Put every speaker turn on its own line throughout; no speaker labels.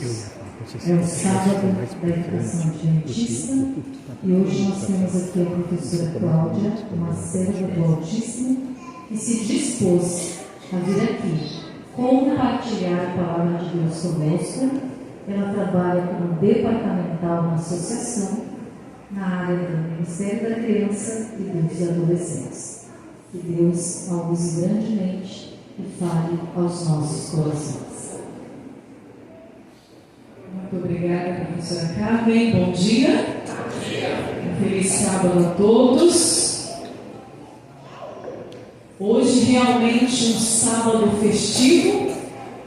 É o sábado da educação adventista e hoje nós temos aqui a professora Cláudia, uma serva do Altíssimo, que se dispôs a vir aqui compartilhar a palavra de Deus conosco. Ela trabalha como departamental na associação, na área do Ministério da Criança e dos Adolescentes. Que Deus a use grandemente e fale aos nossos corações.
Muito obrigada, professora Carmen. Bom dia. Um feliz sábado a todos. Hoje realmente um sábado festivo,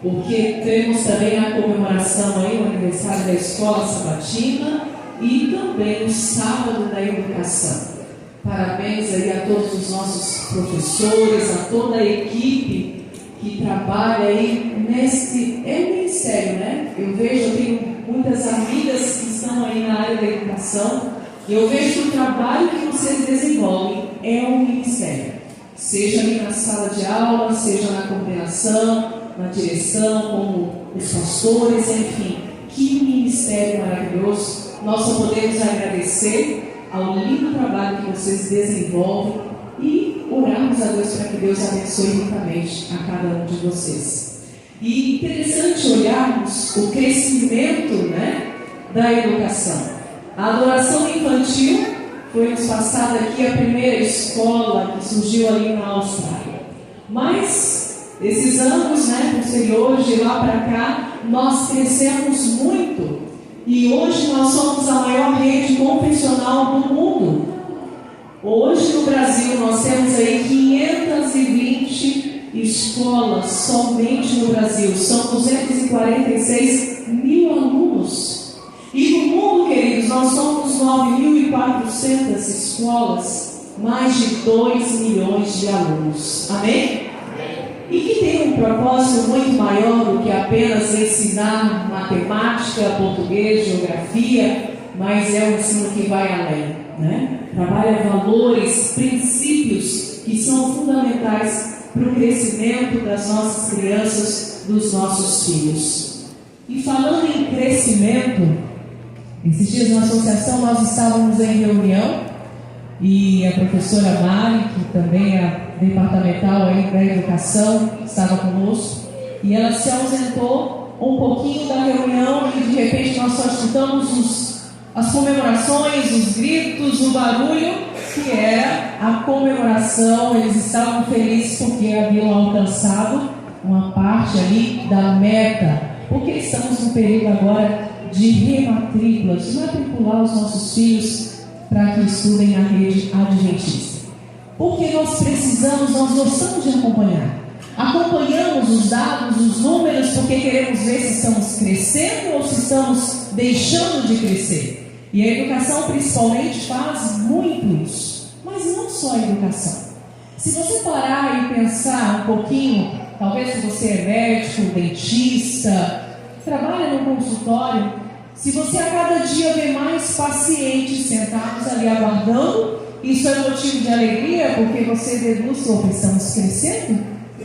porque temos também a comemoração aí, o aniversário da Escola Sabatina e também o sábado da educação. Parabéns aí a todos os nossos professores, a toda a equipe que trabalha aí neste ministério, né? Eu tenho muitas amigas que estão aí na área da educação e eu vejo que o trabalho que vocês desenvolvem é um ministério. Seja ali na sala de aula, seja na coordenação, na direção, como os pastores, enfim. Que ministério maravilhoso! Nós só podemos agradecer ao lindo trabalho que vocês desenvolvem e orarmos a Deus para que Deus abençoe ricamente a cada um de vocês. E interessante olharmos o crescimento, né, da educação. A adoração infantil foi nos passada aqui a primeira escola que surgiu ali na Austrália. Mas esses anos, né, posteriores, de lá para cá, nós crescemos muito. E hoje nós somos a maior rede confessional do mundo. Hoje no Brasil nós temos aí 520 escolas somente no Brasil. São 246 mil alunos. E no mundo, queridos, nós somos 9.400 escolas, mais de 2 milhões de alunos. Amém? E que tem um propósito muito maior do que apenas ensinar matemática, português, geografia, mas é um ensino que vai além, né? Trabalha valores, princípios que são fundamentais para o crescimento das nossas crianças, dos nossos filhos. E falando em crescimento, esses dias na associação nós estávamos em reunião e a professora Mari, que também é departamental aí da educação, estava conosco, e ela se ausentou um pouquinho da reunião e de repente nós só escutamos as comemorações, os gritos, o barulho, que era a comemoração. Eles estavam felizes porque haviam alcançado uma parte ali da meta, porque estamos no período agora de rematrículas, de matricular os nossos filhos para que estudem na rede adventista. Porque nós gostamos de acompanhar. Acompanhamos os dados, os números, porque queremos ver se estamos crescendo ou se estamos deixando de crescer. E a educação principalmente faz muito isso. Mas não só a educação. Se você parar e pensar um pouquinho, talvez se você é médico, dentista, trabalha no consultório, se você a cada dia vê mais pacientes sentados ali aguardando, isso é motivo de alegria, porque você deduz, opa, estamos crescendo,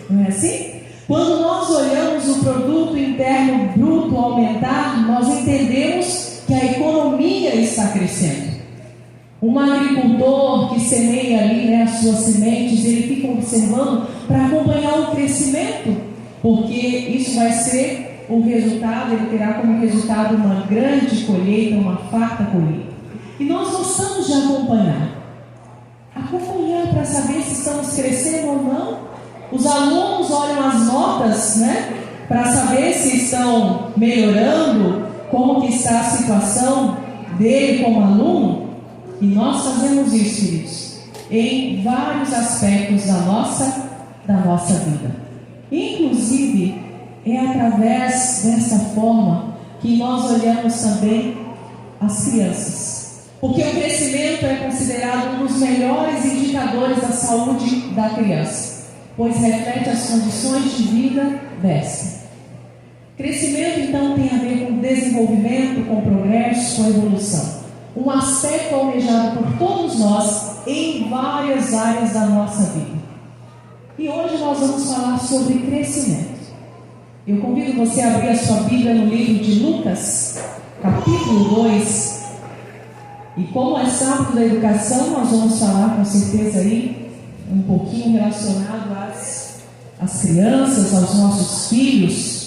não é assim? Quando nós olhamos o produto interno bruto aumentar, nós entendemos que a economia está crescendo. Um agricultor que semeia ali, né, as suas sementes, ele fica observando para acompanhar o crescimento, porque isso vai ser o resultado, ele terá como resultado uma grande colheita, uma farta colheita. E nós gostamos de acompanhar para saber se estamos crescendo ou não. Os alunos olham as notas, né, para saber se estão melhorando, como que está a situação dele como aluno. E nós fazemos isso, queridos, em vários aspectos da nossa vida. Inclusive, é através dessa forma que nós olhamos também as crianças. Porque o crescimento é considerado um dos melhores indicadores da saúde da criança, pois reflete as condições de vida desta. Crescimento, então, tem a ver com desenvolvimento, com progresso, com evolução. Um aspecto almejado por todos nós em várias áreas da nossa vida. E hoje nós vamos falar sobre crescimento. Eu convido você a abrir a sua Bíblia no livro de Lucas, Lucas, capítulo 2. E como é sábado da educação, nós vamos falar com certeza aí um pouquinho relacionado às crianças, aos nossos filhos.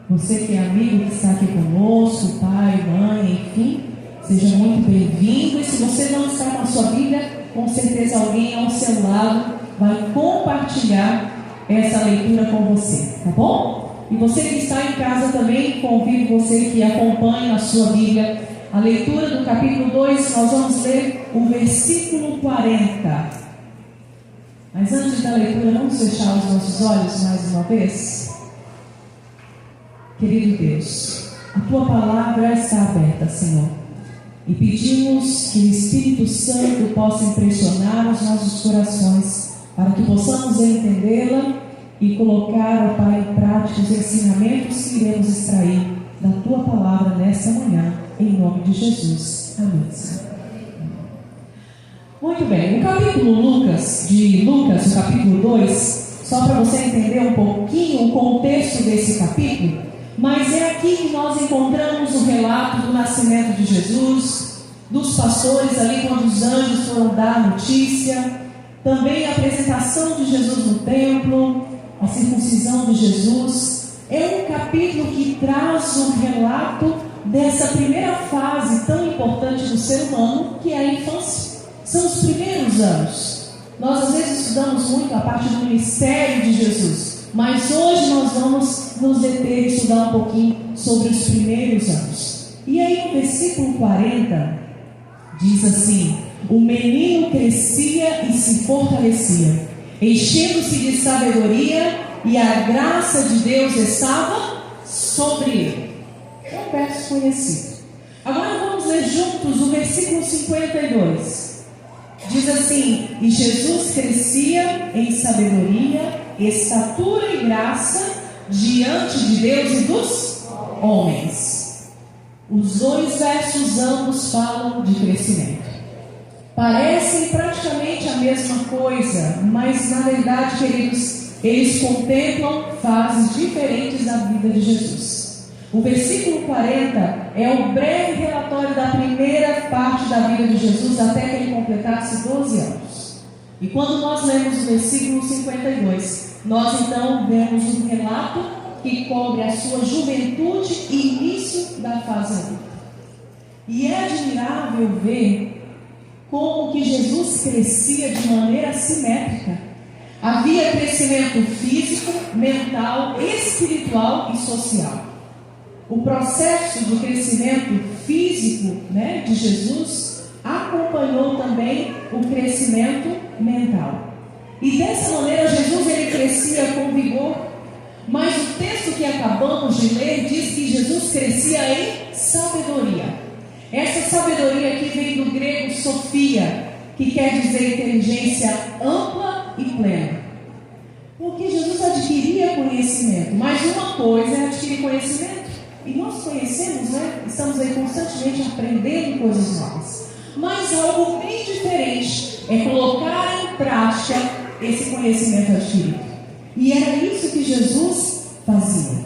Você que é amigo que está aqui conosco, pai, mãe, enfim, seja muito bem-vindo. E se você não está com a sua Bíblia, com certeza alguém ao seu lado vai compartilhar essa leitura com você, tá bom? E você que está em casa também, convido você que acompanhe na sua Bíblia a leitura do capítulo 2. Nós vamos ler o versículo 40. Mas antes da leitura, vamos fechar os nossos olhos mais uma vez? Querido Deus, a Tua palavra está aberta, Senhor, e pedimos que o Espírito Santo possa impressionar os nossos corações, para que possamos entendê-la e colocar, ó Pai, em prática os ensinamentos que iremos extrair da Tua palavra nesta manhã, em nome de Jesus. Amém, Senhor. Muito bem, o capítulo de Lucas, o capítulo 2, só para você entender um pouquinho o contexto desse capítulo, mas é aqui que nós encontramos o relato do nascimento de Jesus, dos pastores ali quando os anjos foram dar a notícia, também a apresentação de Jesus no templo, a circuncisão de Jesus. É um capítulo que traz um relato dessa primeira fase tão importante do ser humano, que é a infância. São os primeiros anos. Nós às vezes estudamos muito a parte do ministério de Jesus, mas hoje nós vamos nos deter e estudar um pouquinho sobre os primeiros anos. E aí no versículo 40 diz assim: o menino crescia e se fortalecia, enchendo-se de sabedoria, e a graça de Deus estava sobre ele. É um verso conhecido. Agora vamos ler juntos o versículo 52. Diz assim: e Jesus crescia em sabedoria, estatura e graça diante de Deus e dos homens. Os dois versos ambos falam de crescimento. Parecem praticamente a mesma coisa, mas na verdade, queridos, eles contemplam fases diferentes da vida de Jesus. O versículo 40 é o breve relatório da primeira parte da vida de Jesus até que ele completasse 12 anos. E quando nós lemos o versículo 52, nós então vemos um relato que cobre a sua juventude e início da fase adulta. E é admirável ver como que Jesus crescia de maneira simétrica. Havia crescimento físico, mental, espiritual e social. O processo de crescimento físico, de Jesus acompanhou também o crescimento mental. E dessa maneira Jesus ele crescia com vigor. Mas o texto que acabamos de ler diz que Jesus crescia em sabedoria. Essa sabedoria aqui vem do grego sofia, que quer dizer inteligência ampla e plena. Porque Jesus adquiria conhecimento, mas uma coisa é adquirir conhecimento, e nós conhecemos, estamos aí constantemente aprendendo coisas novas. Mas algo bem diferente é colocar em prática esse conhecimento adquirido. E era isso que Jesus fazia.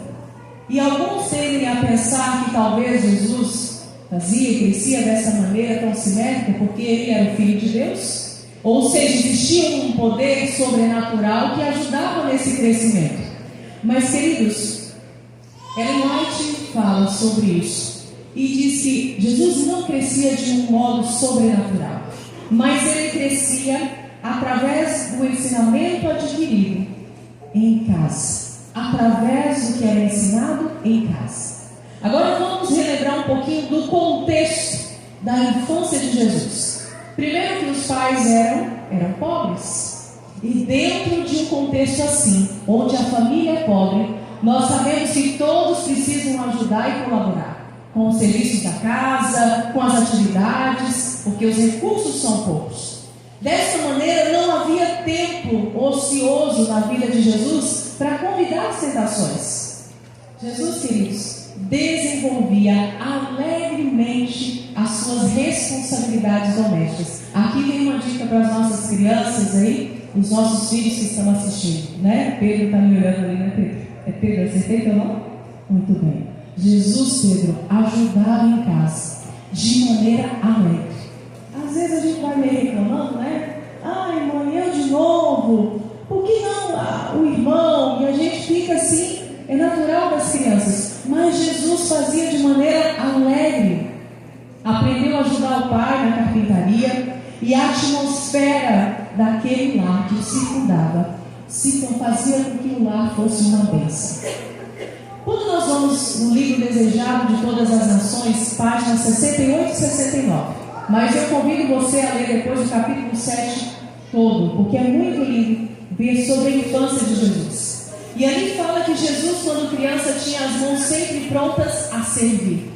E alguns tendem a pensar que talvez Jesus fazia e crescia dessa maneira tão simétrica porque ele era o Filho de Deus, ou seja, existia um poder sobrenatural que ajudava nesse crescimento. Mas, queridos, Ellen White fala sobre isso e diz que Jesus não crescia de um modo sobrenatural, mas ele crescia através do ensinamento adquirido em casa, através do que era ensinado em casa. Agora vamos relembrar um pouquinho do contexto da infância de Jesus. Primeiro que os pais eram pobres. E dentro de um contexto assim, onde a família é pobre, nós sabemos que todos precisam ajudar e colaborar com os serviços da casa, com as atividades, porque os recursos são poucos. Dessa maneira, não havia tempo ocioso na vida de Jesus para convidar as tentações. Jesus, queridos, desenvolvia alegremente as suas responsabilidades domésticas. Aqui vem uma dica para as nossas crianças aí. os nossos filhos que estão assistindo, né? Pedro está me olhando ali, né, Pedro? É Pedro, acertei teu nome? Muito bem. Jesus, Pedro, ajudava em casa, de maneira alegre. Às vezes a gente vai meio reclamando, né? Ai, mãe, eu de novo. Por que não o irmão? E a gente fica assim, é natural das crianças. Mas Jesus fazia de maneira alegre. Aprendeu a ajudar o pai na carpintaria. E a atmosfera daquele lar que o circundava fazia com que o lar fosse uma bênção. Quando nós vamos no livro Desejado de Todas as Nações, páginas 68 e 69, mas eu convido você a ler depois o capítulo 7 todo, porque é muito lindo ver sobre a infância de Jesus. E ali fala que Jesus, quando criança, tinha as mãos sempre prontas a servir.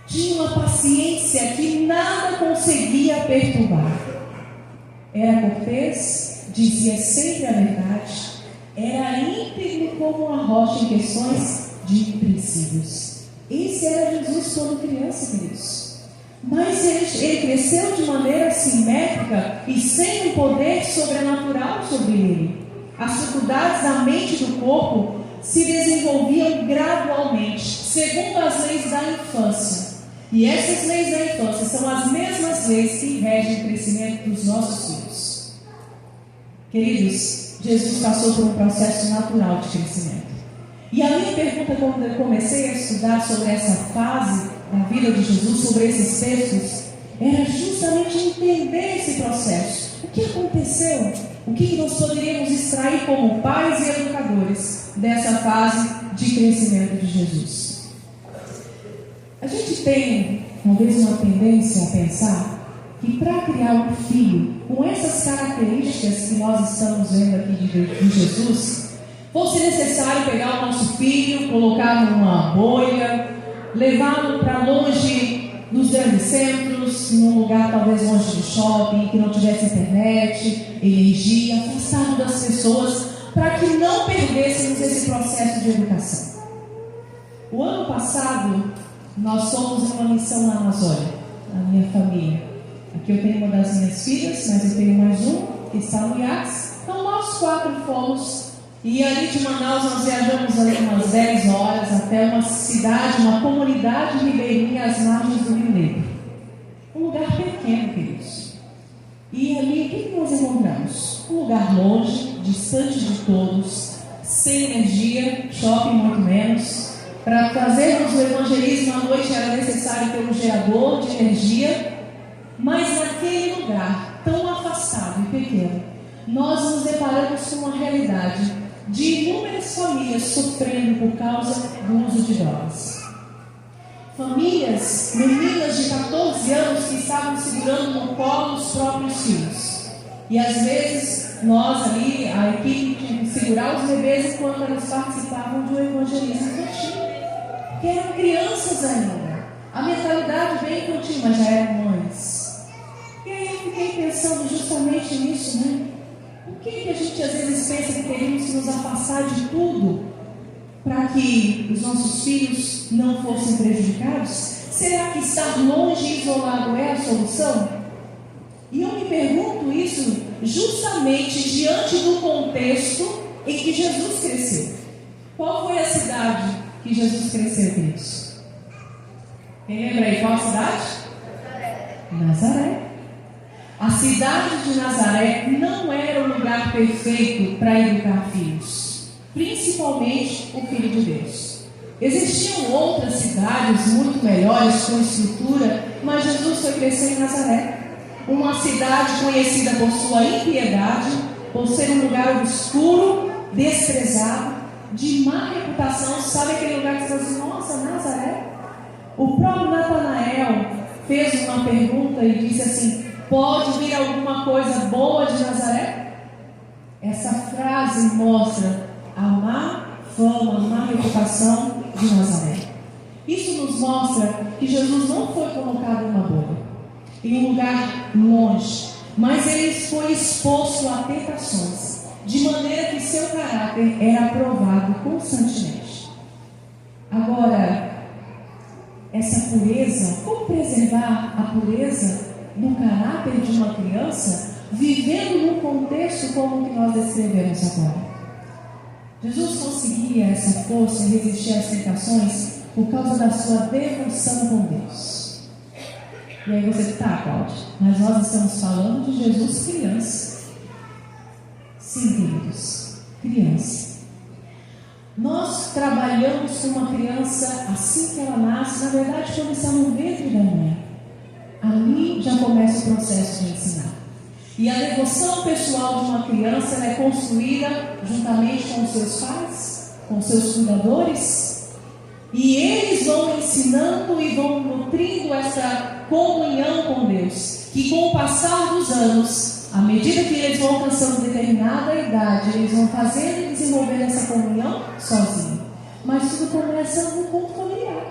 Tinha uma paciência que nada conseguia perturbar. Era cortês, dizia sempre a verdade, era íntegro como uma rocha em questões de princípios. Esse era Jesus quando criança, queridos. Mas ele cresceu de maneira simétrica e sem um poder sobrenatural sobre ele. As faculdades da mente e do corpo se desenvolviam gradualmente, segundo as leis da infância. E essas leis da infância são as mesmas leis que regem o crescimento dos nossos filhos. Queridos, Jesus passou por um processo natural de crescimento. E a minha pergunta, quando eu comecei a estudar sobre essa fase da vida de Jesus, sobre esses textos, era justamente entender esse processo. O que aconteceu? O que nós poderíamos extrair como pais e educadores dessa fase de crescimento de Jesus? A gente tem, talvez, uma tendência a pensar que para criar um filho com essas características que nós estamos vendo aqui de Jesus, fosse necessário pegar o nosso filho, colocar numa bolha, levá-lo para longe dos grandes centros, num lugar talvez longe do shopping, que não tivesse internet, energia, afastado das pessoas, para que não perdêssemos esse processo de educação. O ano passado, nós fomos em uma missão na Amazônia, a minha família. Aqui eu tenho uma das minhas filhas, mas eu tenho mais um, que está no IACS. Então nós 4 fomos, e ali de Manaus nós viajamos ali umas 10 horas até uma cidade, uma comunidade ribeirinha às margens do Rio Negro. Um lugar pequeno, queridos. E ali, o que nós encontramos? Um lugar longe, distante de todos, sem energia, shopping muito menos. Para fazermos o evangelismo à noite era necessário ter um gerador de energia, mas naquele lugar tão afastado e pequeno, nós nos deparamos com uma realidade de inúmeras famílias sofrendo por causa do uso de drogas. Famílias, meninas de 14 anos que estavam segurando no colo os próprios filhos. E às vezes nós ali, a equipe, tinha que segurar os bebês enquanto eles participavam de um evangelismo infantil. Que eram crianças ainda, a mentalidade bem infantil, mas já eram mães. E aí eu fiquei pensando justamente nisso, né? Por que a gente às vezes pensa que teríamos que nos afastar de tudo para que os nossos filhos não fossem prejudicados? Será que estar longe e isolado é a solução? E eu me pergunto isso justamente diante do contexto em que Jesus cresceu. Qual foi a cidade que Jesus cresceu, queridos? Quem lembra aí qual a cidade? Nazaré. A cidade de Nazaré não era o lugar perfeito para educar filhos, principalmente o Filho de Deus. Existiam outras cidades muito melhores com estrutura, mas Jesus foi crescer em Nazaré, uma cidade conhecida por sua impiedade, por ser um lugar obscuro, desprezado, de má reputação. Sabe aquele lugar que você diz, nossa, Nazaré? O próprio Natanael fez uma pergunta e disse assim: pode vir alguma coisa boa de Nazaré? Essa frase mostra a má fama, a má reputação de Nazaré. Isso nos mostra que Jesus não foi colocado em uma bolha, em um lugar longe, mas ele foi exposto a tentações, de maneira que seu caráter era provado constantemente. Agora, essa pureza, como preservar a pureza do caráter de uma criança
vivendo num contexto como o que nós descrevemos agora. Jesus conseguia essa força e resistir às tentações por causa da sua devoção com Deus. E aí você está, Cláudia, mas nós estamos falando de Jesus criança. Sim, queridos, criança. Nós trabalhamos com uma criança assim que ela nasce, na verdade, quando está no ventre da mãe. Ali já começa o processo de ensinar. E a devoção pessoal de uma criança ela é construída juntamente com os seus pais, com os seus cuidadores, e eles vão ensinando e vão nutrindo essa comunhão com Deus, que com o passar dos anos, à medida que eles vão alcançando determinada idade, eles vão fazendo e desenvolvendo essa comunhão sozinhos. Mas tudo começa no ponto familiar,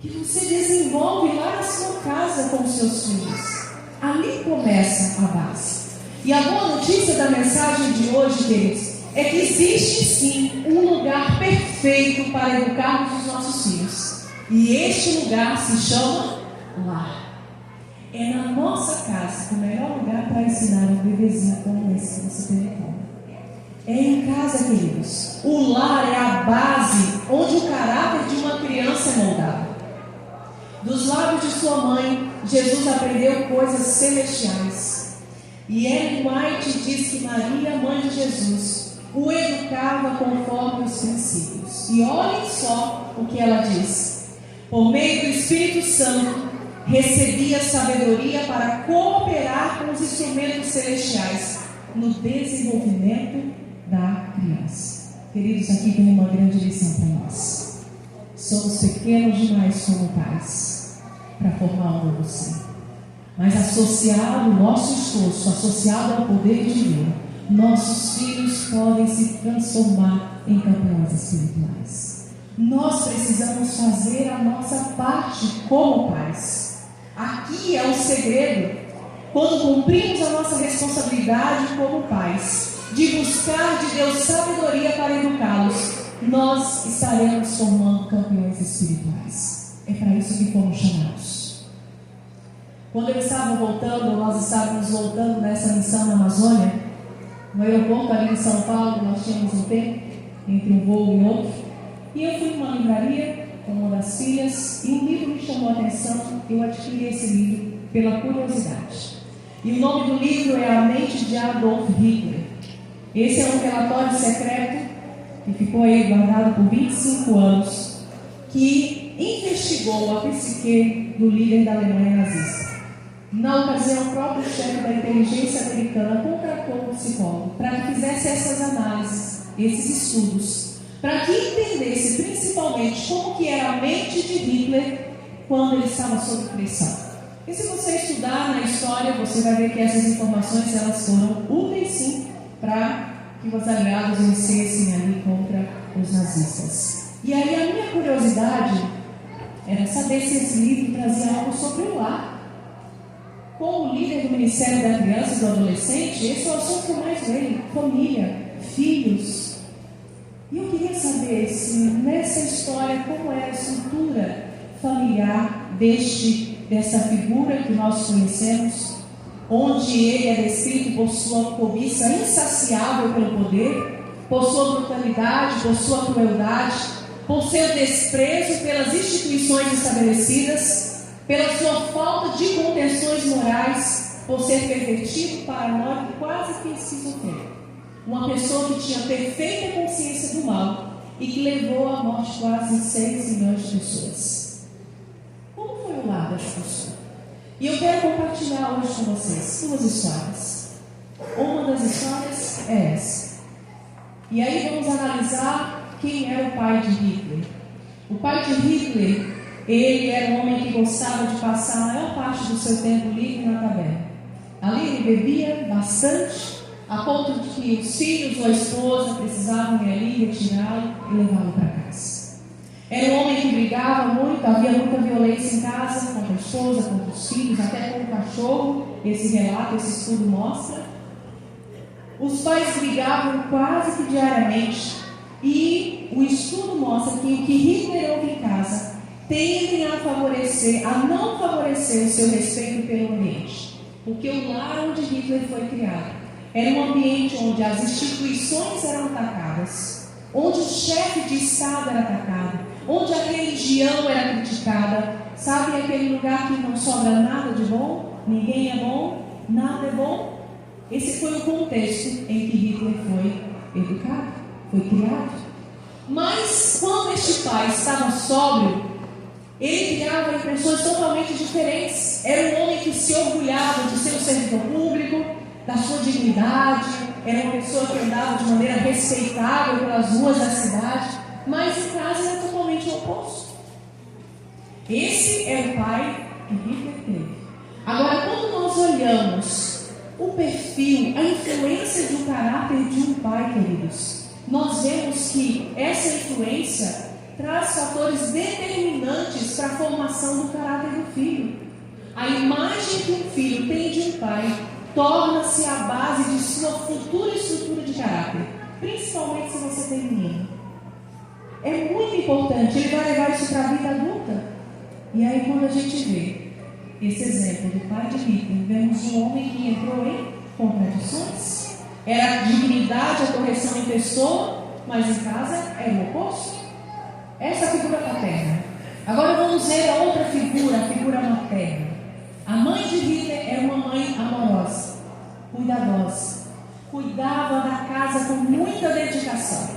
que você desenvolve lá na sua casa com os seus filhos. Ali começa a base. E a boa notícia da mensagem de hoje, queridos, é que existe sim um lugar perfeito para educarmos os nossos filhos. E este lugar se chama lar. É na nossa casa o melhor lugar para ensinar um bebezinho como esse que você tem como. É em casa, queridos. O lar é a base onde o caráter de uma criança é moldado. Dos lábios de sua mãe, Jesus aprendeu coisas celestiais. E Ellen White diz que Maria, mãe de Jesus, o educava conforme os princípios. E olhem só o que ela diz. Por meio do Espírito Santo, recebia sabedoria para cooperar com os instrumentos celestiais no desenvolvimento da criança. Queridos, aqui tem uma grande lição para nós. Somos pequenos demais como pais para formar um novo ser. Mas associado ao nosso esforço, associado ao poder divino, nossos filhos podem se transformar em campeões espirituais. Nós precisamos fazer a nossa parte como pais. Aqui é o segredo. Quando cumprimos a nossa responsabilidade como pais, de buscar de Deus sabedoria para educá-los, nós estaremos formando campeões espirituais. É para isso que fomos chamados. Quando eu estava voltando, nós estávamos voltando nessa missão na Amazônia, no aeroporto ali em São Paulo, nós tínhamos um tempo entre um voo e outro, e eu fui numa livraria com uma das filhas, e um livro me chamou a atenção. Eu adquiri esse livro pela curiosidade. E o nome do livro é A Mente de Adolf Hitler. Esse é um relatório secreto que ficou aí guardado por 25 anos, que investigou a psique do líder da Alemanha nazista. Na ocasião, o próprio chefe da inteligência americana contratou um psicólogo para que fizesse essas análises, esses estudos, para que entendesse principalmente como que era a mente de Hitler quando ele estava sob pressão. E se você estudar na história, você vai ver que essas informações elas foram úteis sim para que os aliados vencessem ali contra os nazistas. E aí a minha curiosidade era saber se esse livro trazia algo sobre o lar. Como líder do Ministério da Criança e do Adolescente, esse é o assunto que eu mais vejo: família, filhos. E eu queria saber se nessa história como é a estrutura familiar dessa figura que nós conhecemos, onde ele é descrito por sua cobiça insaciável pelo poder, por sua brutalidade, por sua crueldade, por seu desprezo pelas instituições estabelecidas, pela sua falta de contenções morais, por ser pervertido, paranoico e quase que esquizofrênico. Uma pessoa que tinha perfeita consciência do mal e que levou à morte quase 6 milhões de pessoas. Como foi o lar dessa pessoa? E eu quero compartilhar hoje com vocês 2 histórias. Uma das histórias é essa. E aí vamos analisar quem era o pai de Hitler. O pai de Hitler, ele era um homem que gostava de passar a maior parte do seu tempo livre na taverna. Ali ele bebia bastante, a ponto de que os filhos ou a esposa precisavam ir ali retirá-lo e levá-lo para casa. Era um homem que brigava muito, havia muita violência em casa, contra a esposa, contra os filhos, até com o cachorro. Esse relato, esse estudo mostra. Os pais brigavam quase que diariamente, e o estudo mostra que o que Hitler ouve em casa tendem a não favorecer o seu respeito pelo ambiente. Porque o lar onde Hitler foi criado era um ambiente onde as instituições eram atacadas, onde o chefe de Estado era atacado, onde a religião era criticada. Sabe aquele lugar que não sobra nada de bom? Ninguém é bom, nada é bom? Esse foi o contexto em que Hitler foi educado, foi criado. Mas quando este pai estava sóbrio, ele criava impressões totalmente diferentes. Era um homem que se orgulhava de ser um servidor público, da sua dignidade, era uma pessoa que andava de maneira respeitável pelas ruas da cidade, mas em casa era totalmente o oposto. Esse é o pai que Hitler teve. Agora, quando nós olhamos o perfil, a influência do caráter de um pai, queridos, nós vemos que essa influência traz fatores determinantes para a formação do caráter do filho. A imagem que um filho tem de um pai torna-se a base de sua futura estrutura de caráter, principalmente se você tem menino. É muito importante, ele vai levar isso para a vida adulta. E aí, quando a gente vê esse exemplo do pai de Hitler, vemos um homem que entrou em contradições. Era a dignidade, a correção em pessoa, mas em casa era o oposto. Essa é a figura paterna. Agora vamos ver a outra figura, a figura materna. A mãe de Hitler era uma mãe amorosa, cuidadosa, cuidava da casa com muita dedicação.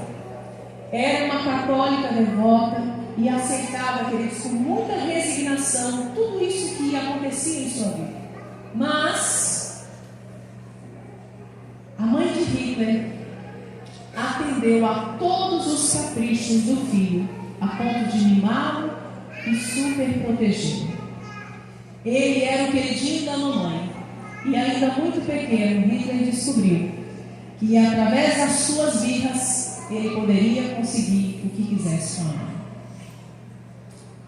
Era uma católica devota e aceitava, queridos, com muita resignação tudo isso que acontecia em sua vida. Mas a mãe de Hitler atendeu a todos os caprichos do filho, a ponto de mimá-lo e super protegê-lo. Ele era o queridinho da mamãe. E ainda muito pequeno, Hitler descobriu que através das suas birras ele poderia conseguir o que quisesse com a mãe.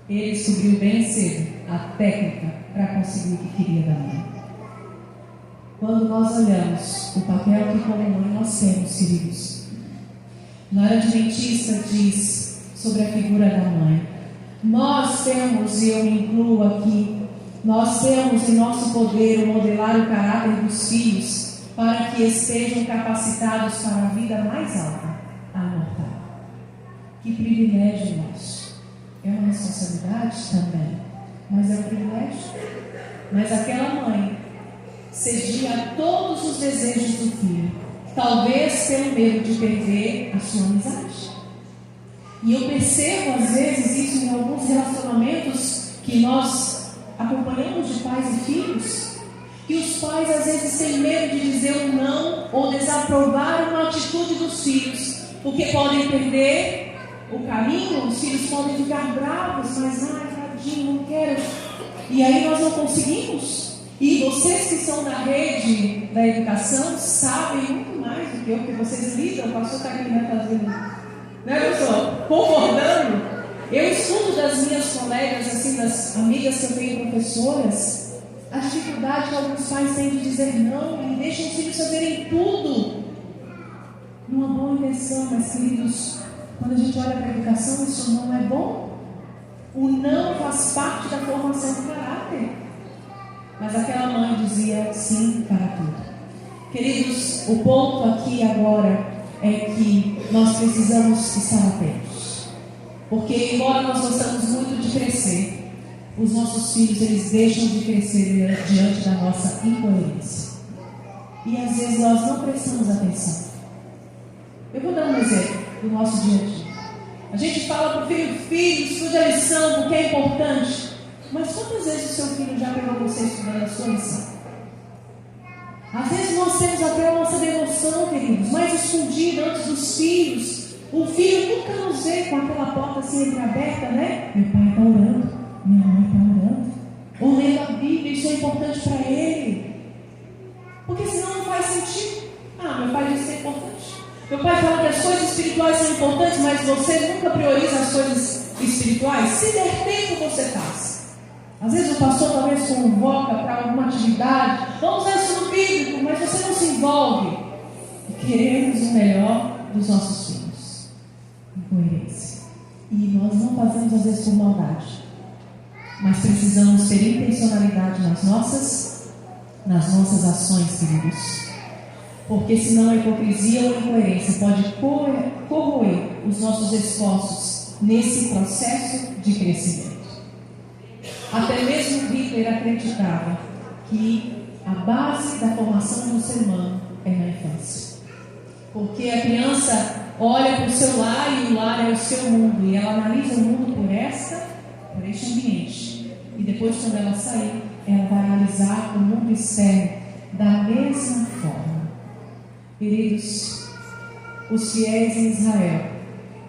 Ele descobriu bem cedo a técnica para conseguir o que queria da mãe. Quando nós olhamos o papel que como mãe nós temos, queridos, na área adventista diz sobre a figura da mãe. Nós temos, e eu me incluo aqui, nós temos em nosso poder modelar o caráter dos filhos para que estejam capacitados para a vida mais alta, a imortal. Que privilégio nosso! É uma responsabilidade também, mas é um privilégio. Mas aquela mãe cedia a todos os desejos do filho, talvez pelo medo de perder a sua amizade. E eu percebo às vezes isso em alguns relacionamentos que nós acompanhamos de pais e filhos, que os pais às vezes têm medo de dizer um não ou desaprovar uma atitude dos filhos, porque podem perder o caminho, os filhos podem ficar bravos, mas tadinho, não quero. E aí nós não conseguimos. E vocês que são da rede da educação sabem muito mais do que eu, porque vocês lidam, o pastor está aqui fazendo, né, pessoal? Concordando. Eu escuto das minhas colegas, assim, das amigas que eu tenho professoras, a dificuldade que alguns pais têm de dizer não e deixam os filhos fazerem tudo numa boa intenção, mas queridos, quando a gente olha para a educação, isso não é bom. O não faz parte da formação do caráter. Mas aquela mãe dizia sim para tudo. Queridos, o ponto aqui agora é que nós precisamos estar atentos. Porque embora nós gostamos muito de crescer, os nossos filhos, eles deixam de crescer diante da nossa incoerência. E às vezes nós não prestamos atenção. Eu vou dar um exemplo do nosso dia a dia. A gente fala para o filho, estude a lição porque é importante. Mas quantas vezes o seu filho já pegou você estudando a sua lição? Às vezes nós temos até a nossa devoção, queridos, mais escondida antes dos filhos. O filho nunca nos vê com aquela porta assim entreaberta, né? Meu pai está orando, minha mãe está orando. Ou lendo a Bíblia, isso é importante para ele. Porque senão não faz sentido. Meu pai disse que é importante. Meu pai fala que as coisas espirituais são importantes, mas você nunca prioriza as coisas espirituais. Se der tempo, você faz. Às vezes o pastor talvez convoca para alguma atividade. Vamos usar isso no bíblico, mas você não se envolve. Queremos o melhor dos nossos filhos. Incoerência. E nós não fazemos às vezes por maldade. Mas precisamos ter intencionalidade nas nossas nas nossas ações, queridos. Porque senão a hipocrisia ou a incoerência pode corroer os nossos esforços nesse processo de crescimento. Até mesmo Hitler acreditava que a base da formação do ser humano é na infância. Porque a criança olha para o seu lar e o lar é o seu mundo, e ela analisa o mundo por este ambiente. E depois, quando ela sair, ela vai analisar o mundo externo da mesma forma. Queridos, os fiéis em Israel,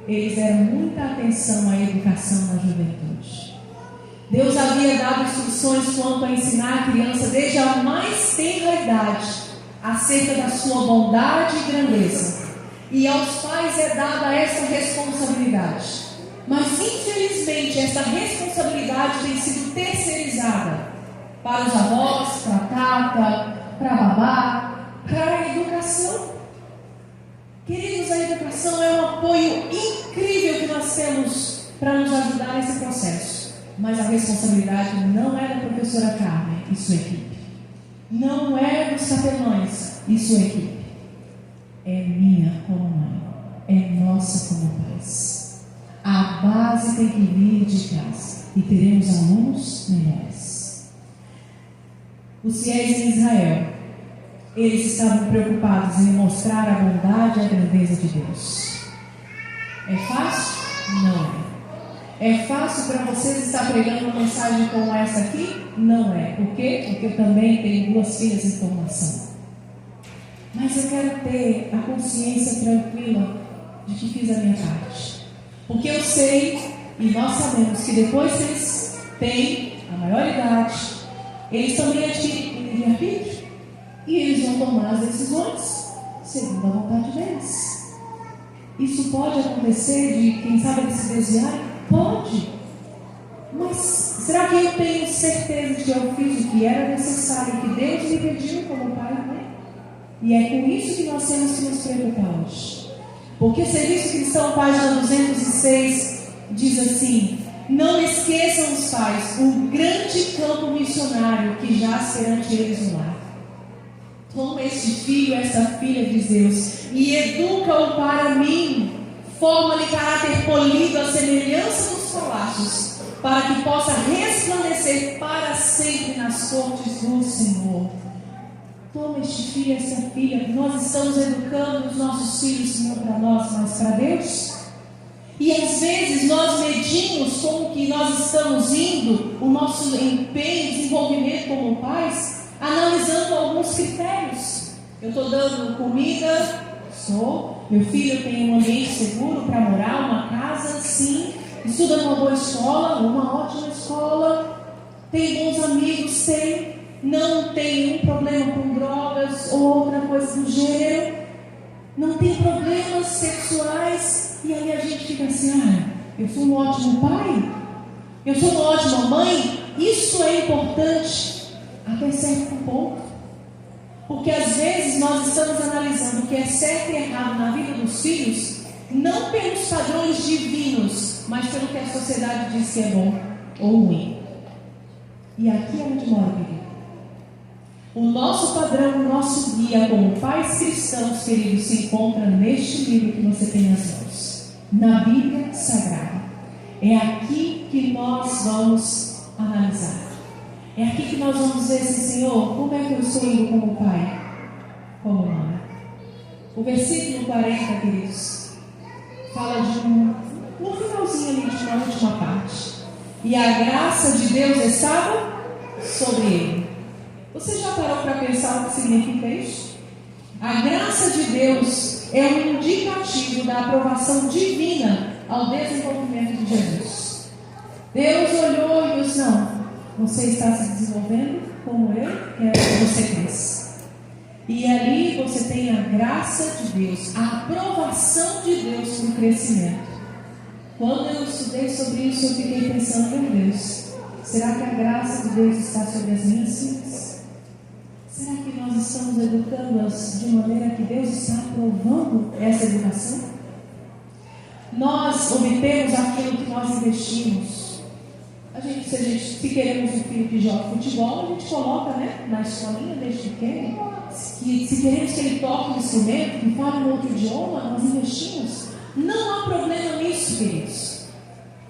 eles deram muita atenção à educação na juventude. Deus havia dado instruções quanto a ensinar a criança desde a mais tenra idade acerca da sua bondade e grandeza. E aos pais é dada essa responsabilidade. Mas infelizmente essa responsabilidade tem sido terceirizada para os avós, para a tata, para a babá, para a educação. Queridos, a educação é um apoio incrível que nós temos para nos ajudar nesse processo. Mas a responsabilidade não é da professora Carmen e sua equipe. Não é dos capelães e sua equipe. É minha como mãe. É nossa como pais. A base tem que vir de casa. E teremos alunos melhores. Os fiéis em Israel, eles estavam preocupados em mostrar a bondade e a grandeza de Deus. É fácil? Não é. É fácil para vocês estar pregando uma mensagem como essa aqui? Não é. Por quê? Porque eu também tenho 2 filhas em formação. Mas eu quero ter a consciência tranquila de que fiz a minha parte. Porque eu sei, e nós sabemos, que depois que eles têm a maioridade, eles também adquirem livre-arbítrio. E eles vão tomar as decisões segundo a vontade deles. Isso pode acontecer de, quem sabe, eles se desviarem? Pode. Mas será que eu tenho certeza de que eu fiz o que era necessário, que Deus me pediu como pai e mãe? E é com isso que nós temos que nos preocupar hoje. Porque o Serviço Cristão, página 206, diz assim: não esqueçam os pais o grande campo missionário que jaz perante eles no lar. Toma este filho, esta filha, diz Deus, e educa-o para mim. Forma-lhe caráter polido à semelhança dos palácios, para que possa resplandecer para sempre nas cortes do Senhor. Toma este filho, esta filha. Nós estamos educando os nossos filhos não para nós, mas para Deus. E às vezes nós medimos como que nós estamos indo, o nosso empenho, desenvolvimento como pais, analisando alguns critérios. Eu estou dando comida? Sou. Meu filho tem um ambiente seguro para morar, uma casa? Sim. Estuda numa boa escola, uma ótima escola. Tem bons amigos? Tem. Não tem nenhum problema com drogas ou outra coisa do gênero. Não tem problemas sexuais. E aí a gente fica assim: eu sou um ótimo pai? Eu sou uma ótima mãe? Isso é importante até certo ponto. Porque às vezes nós estamos analisando o que é certo e errado na vida dos filhos, não pelos padrões divinos, mas pelo que a sociedade diz que é bom ou ruim. E aqui é onde mora, querido. O nosso padrão, o nosso guia como pais cristãos, queridos, se encontra neste livro que você tem nas mãos, na Bíblia Sagrada. É aqui que nós vamos analisar. É aqui que nós vamos dizer assim: Senhor, como é que eu estou indo como pai, como mãe? O versículo 40, queridos, fala de no finalzinho ali de uma última parte. E a graça de Deus estava sobre ele. Você já parou para pensar o que significa isso? A graça de Deus é um indicativo da aprovação divina ao desenvolvimento de Jesus. Deus olhou e disse: não, você está se desenvolvendo como eu quero que você cresça. E ali você tem a graça de Deus, a aprovação de Deus para o crescimento. Quando eu estudei sobre isso, eu fiquei pensando: meu Deus, será que a graça de Deus está sobre as minhas filhas? Será que nós estamos educando-as de maneira que Deus está aprovando essa educação? Nós obtemos aquilo que nós investimos. Se queremos um filho que joga futebol, a gente coloca, né, na escolinha desde pequeno. Se queremos que ele toque um instrumento, que fale um outro idioma, nós investimos. Não há problema nisso, queridos.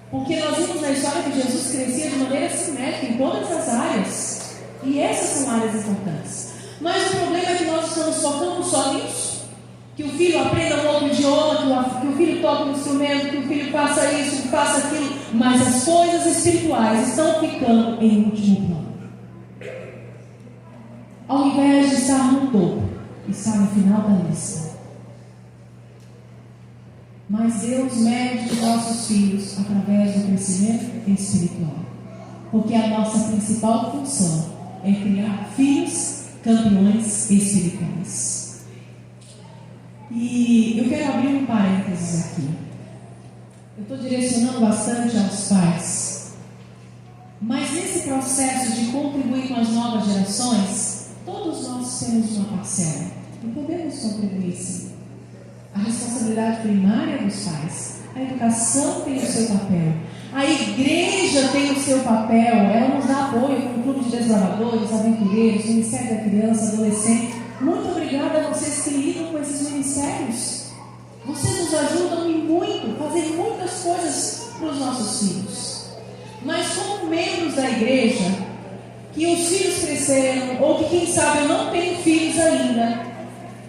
Porque nós vimos na história que Jesus crescia de maneira simétrica em todas as áreas. E essas são áreas importantes. Mas o problema é que nós estamos focando só nisso. Que o filho aprenda um outro idioma, que o filho toque um instrumento, que o filho faça isso, que faça aquilo. Mas as coisas espirituais estão ficando em último plano. Ao invés de estar no topo, está no final da lista. Mas Deus mede os nossos filhos através do crescimento espiritual. Porque a nossa principal função é criar filhos campeões espirituais. E eu quero abrir um parênteses aqui. Eu estou direcionando bastante aos pais. Mas nesse processo de contribuir com as novas gerações, todos nós temos uma parcela. E podemos contribuir sim. A responsabilidade primária é dos pais. A educação tem o seu papel. A igreja tem o seu papel. Ela nos dá apoio como clube de desbravadores, aventureiros, Ministério da Criança, Adolescente. Muito obrigada a vocês que lidam com esses ministérios. Vocês nos ajudam e muito, fazem muitas coisas para os nossos filhos. Mas como membros da igreja, que os filhos cresceram, ou que quem sabe eu não tenho filhos ainda,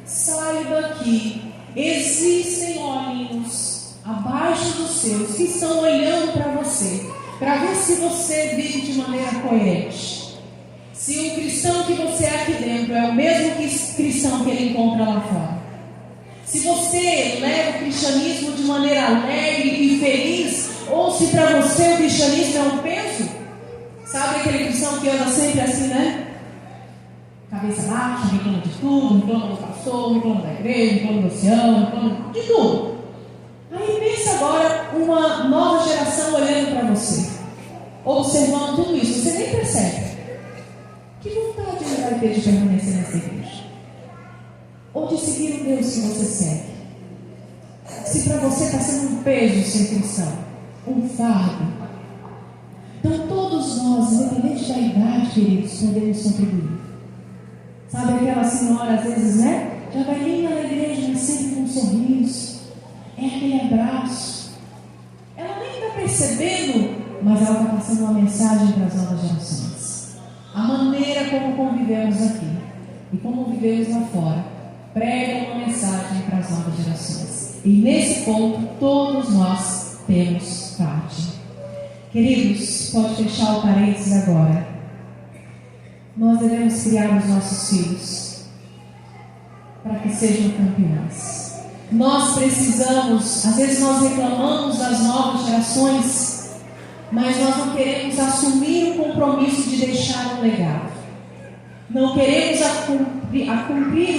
saiba que existem olhinhos abaixo dos seus que estão olhando para você, para ver se você vive de maneira coerente. Se o cristão que você é aqui dentro é o mesmo cristão que ele encontra lá fora. Se você leva o cristianismo de maneira alegre e feliz, ou se para você o cristianismo é um peso. Sabe aquele cristão que anda sempre assim, né? Cabeça baixa, reclama de tudo, reclama do pastor, reclama da igreja, reclama do oceano, reclama de tudo. Aí pensa agora uma nova geração olhando para você, observando tudo isso, você nem percebe. Que vontade ele vai ter de permanecer nessa igreja? Ou de seguir o Deus que você segue? Se para você está sendo um peso ser cristão, um fardo. Então todos nós, independente da idade, queridos, podemos contribuir. Sabe aquela senhora, às vezes, né? Já vai linda na igreja, mas sempre com um sorriso. É aquele abraço. Ela nem está percebendo, mas ela está passando uma mensagem para as novas gerações. A maneira como convivemos aqui e como vivemos lá fora prega uma mensagem para as novas gerações. E nesse ponto, todos nós temos parte. Queridos, pode fechar o parênteses agora. Nós devemos criar os nossos filhos para que sejam campeões. Nós precisamos, às vezes nós reclamamos das novas gerações, mas nós não queremos assumir o compromisso de deixar um legado. Não queremos cumprir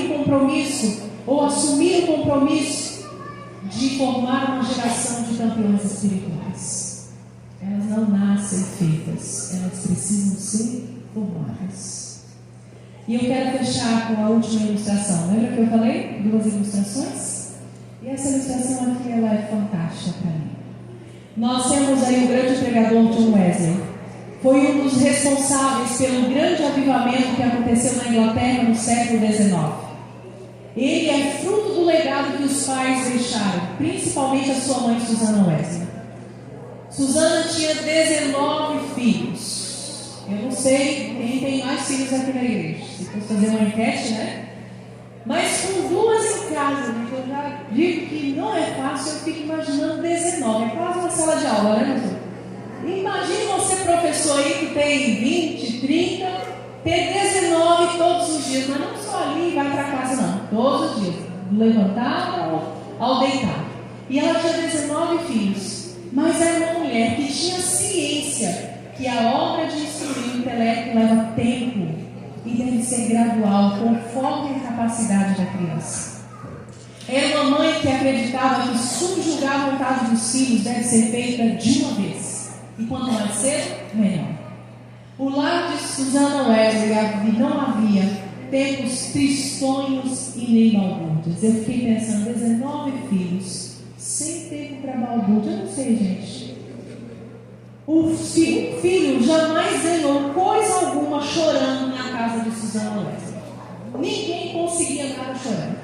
o compromisso ou assumir o compromisso de formar uma geração de campeões espirituais. Elas não nascem feitas, elas precisam ser formadas. E eu quero fechar com a última ilustração. Lembra que eu falei? 2 ilustrações? E essa ilustração aqui ela é fantástica para mim. Nós temos aí o grande pregador John Wesley. Foi um dos responsáveis pelo grande avivamento que aconteceu na Inglaterra no século XIX. Ele é fruto do legado que os pais deixaram, principalmente a sua mãe, Susana Wesley. Susana tinha 19 filhos. Eu não sei quem tem mais filhos aqui na igreja. Se fosse fazer uma enquete, né? Mas com 2 em casa, né? Eu já digo que não é fácil, eu fico imaginando 19. É quase uma sala de aula, né, meu senhor? Imagine você, professor aí, que tem 20, 30, ter 19 todos os dias. Mas não só ali e vai para casa, não. Todos os dias. Do levantar ao deitar. E ela tinha 19 filhos. Mas era uma mulher que tinha ciência que a obra de instruir o intelecto leva tempo e deve ser gradual, conforme a capacidade da criança. Era uma mãe que acreditava que subjugar a vontade dos filhos deve ser feita de uma vez. E quanto mais cedo, melhor. O lar de Susana Wesley não havia tempos tristonhos e nem balbúrdias. Eu fiquei pensando, 19 filhos, sem tempo para balbúrdia. Eu não sei, gente. O filho jamais ganhou coisa alguma chorando na casa de Susana Wesley. Ninguém conseguia nada chorando.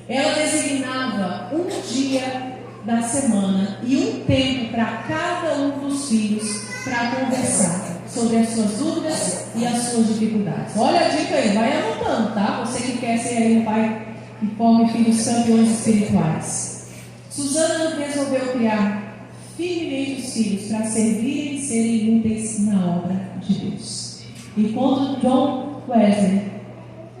Ela designava um dia da semana e um tempo para cada um dos filhos para conversar sobre as suas dúvidas e as suas dificuldades. Olha a dica aí, vai anotando, tá? Você que quer ser aí um pai que forme filhos campeões espirituais. Susana resolveu criar firmemente os filhos para servirem e serem úteis na obra de Deus. E quando John Wesley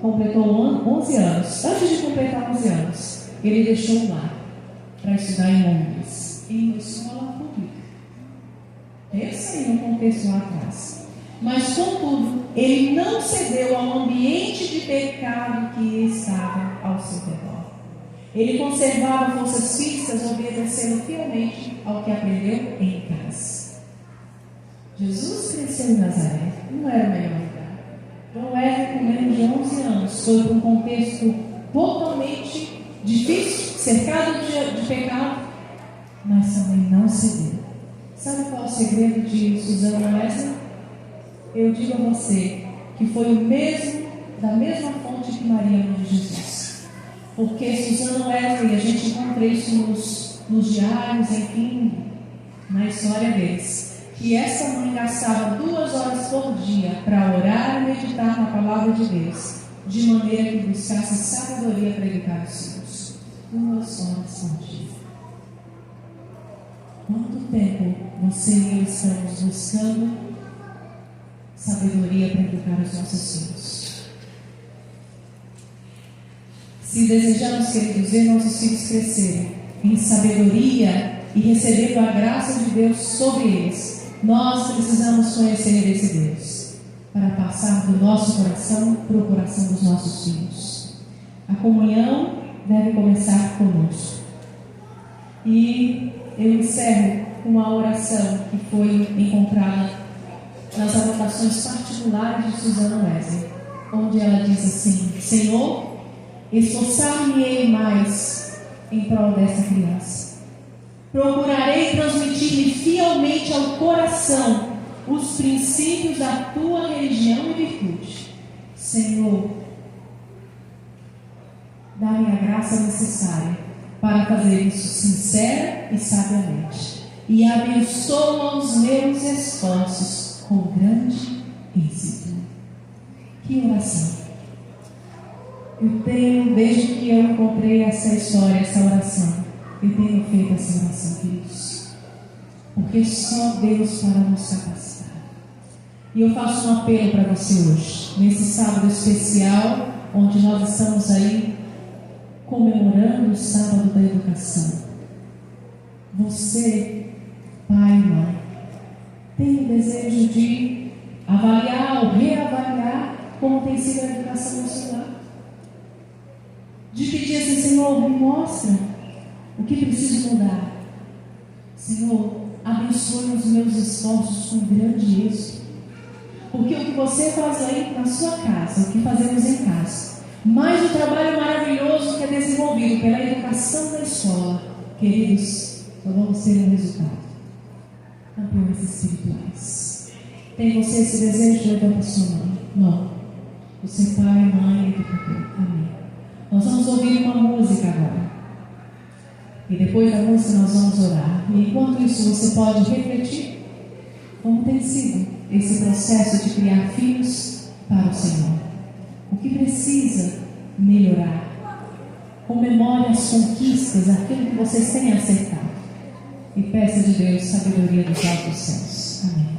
completou 11 anos, antes de completar 11 anos, ele deixou um lar para estudar em Londres, em uma escola pública. Pensa aí no contexto lá atrás. Mas, contudo, ele não cedeu ao ambiente de pecado que estava ao seu redor. Ele conservava forças físicas, obedecendo fielmente ao que aprendeu em casa. Jesus cresceu em Nazaré, não era o melhor lugar. John Wesley, com menos de 11 anos, foi para um contexto totalmente difícil, cercado de pecado, mas também não cedeu. Sabe qual é o segredo de Susana Wesley? Eu digo a você que foi o mesmo, da mesma fonte que Maria de Jesus. Porque Susana Wesley, a gente encontra isso nos diários, enfim, na história deles, que essa mãe gastava 2 horas por dia para orar e meditar na palavra de Deus, de maneira que buscasse sabedoria para educar os filhos. 2 horas por dia. Quanto tempo você e eu estamos buscando sabedoria para educar os nossos filhos? Se desejamos, queridos, ver nossos filhos crescerem em sabedoria e recebendo a graça de Deus sobre eles, nós precisamos conhecer esse Deus para passar do nosso coração para o coração dos nossos filhos. A comunhão deve começar conosco. E eu encerro com uma oração que foi encontrada nas anotações particulares de Susana Wesley, onde ela diz assim: Senhor, esforçar-me-ei mais em prol dessa criança. Procurarei transmitir-lhe fielmente ao coração os princípios da tua religião e virtude. Senhor, dá-me a graça necessária para fazer isso sincera e sabiamente. E abençoa os meus esforços com grande êxito. Que oração! Desde que eu encontrei essa história, essa oração, eu tenho feito essa oração, filhos. Porque só Deus para nos capacitar. E eu faço um apelo para você hoje, nesse sábado especial, onde nós estamos aí comemorando o sábado da educação. Você, pai e mãe, tem o desejo de avaliar ou reavaliar como tem sido a educação no seu lar? De pedir assim: Senhor, me mostra o que preciso mudar. Senhor, abençoe os meus esforços com grande êxito. Porque o que você faz aí na sua casa, o que fazemos em casa, mais o trabalho maravilhoso que é desenvolvido pela educação da escola, queridos, nós vamos ter um resultado. Campeões espirituais. Tem você esse desejo? Levanta a sua mão. Não. Você, pai, mãe, educador. Amém. Nós vamos ouvir uma música agora. E depois da música nós vamos orar. E enquanto isso você pode refletir como tem sido esse processo de criar filhos para o Senhor. O que precisa melhorar? Comemore as conquistas, aquilo que vocês têm acertado. E peça de Deus sabedoria dos altos céus. Amém.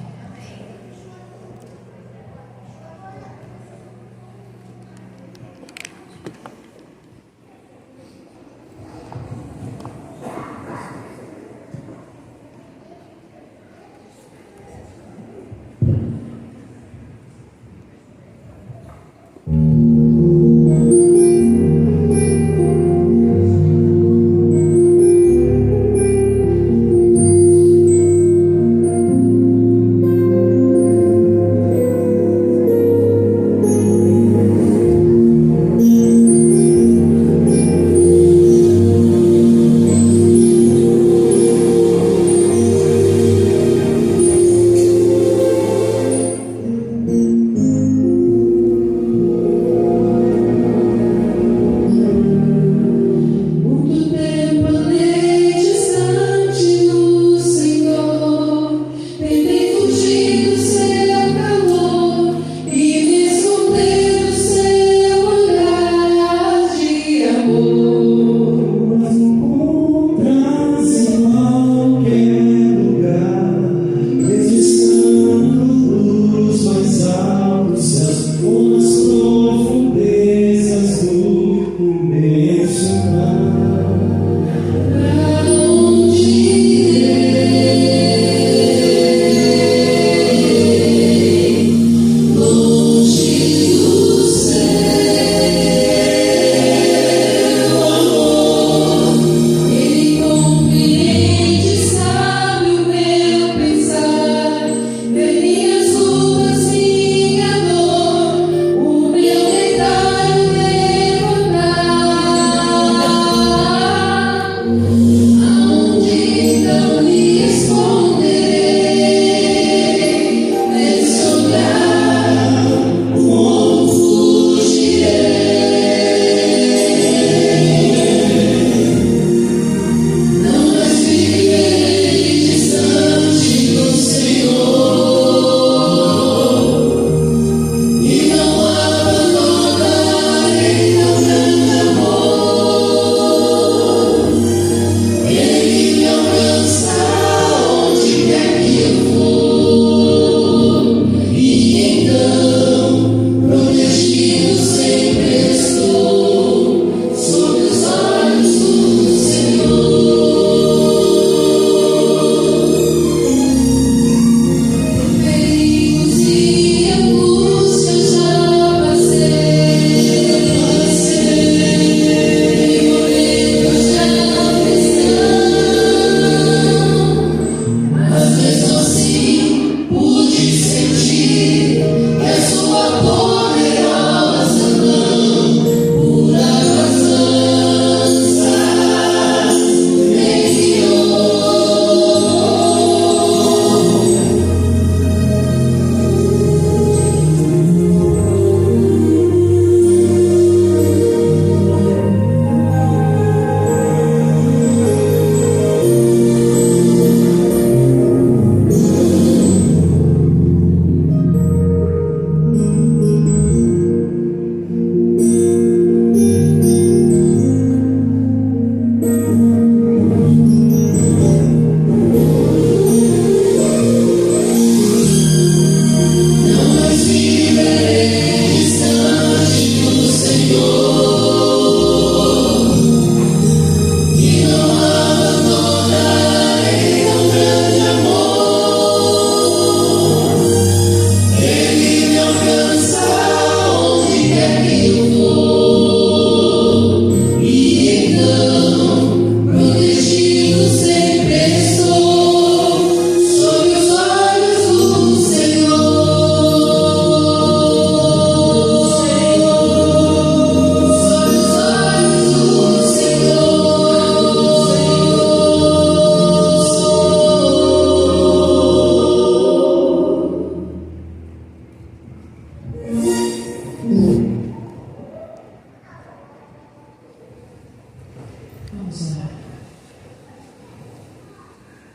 Vamos orar.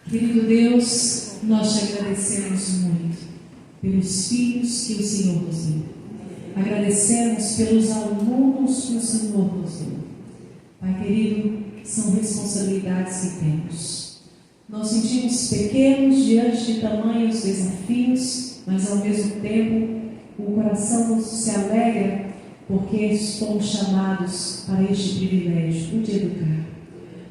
Querido Deus, nós te agradecemos muito pelos filhos que o Senhor nos deu. Agradecemos pelos alunos que o Senhor nos deu. Pai querido, são responsabilidades que temos. Nós sentimos pequenos diante de tamanhos desafios, mas ao mesmo tempo o coração se alegra porque fomos chamados para este privilégio, o de educar,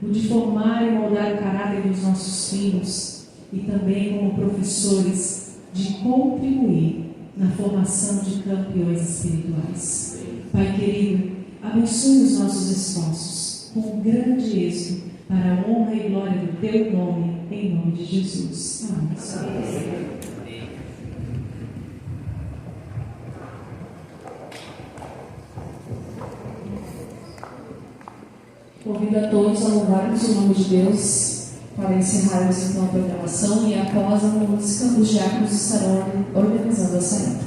o de formar e moldar o caráter dos nossos filhos e também como professores de contribuir na formação de campeões espirituais. Pai querido, abençoe os nossos esforços com grande êxito para a honra e glória do Teu nome, em nome de Jesus. Amém.
Convido a todos a louvarmos o nome de Deus para encerrarmos então a programação e após a música os diáconos estarão organizando a saída.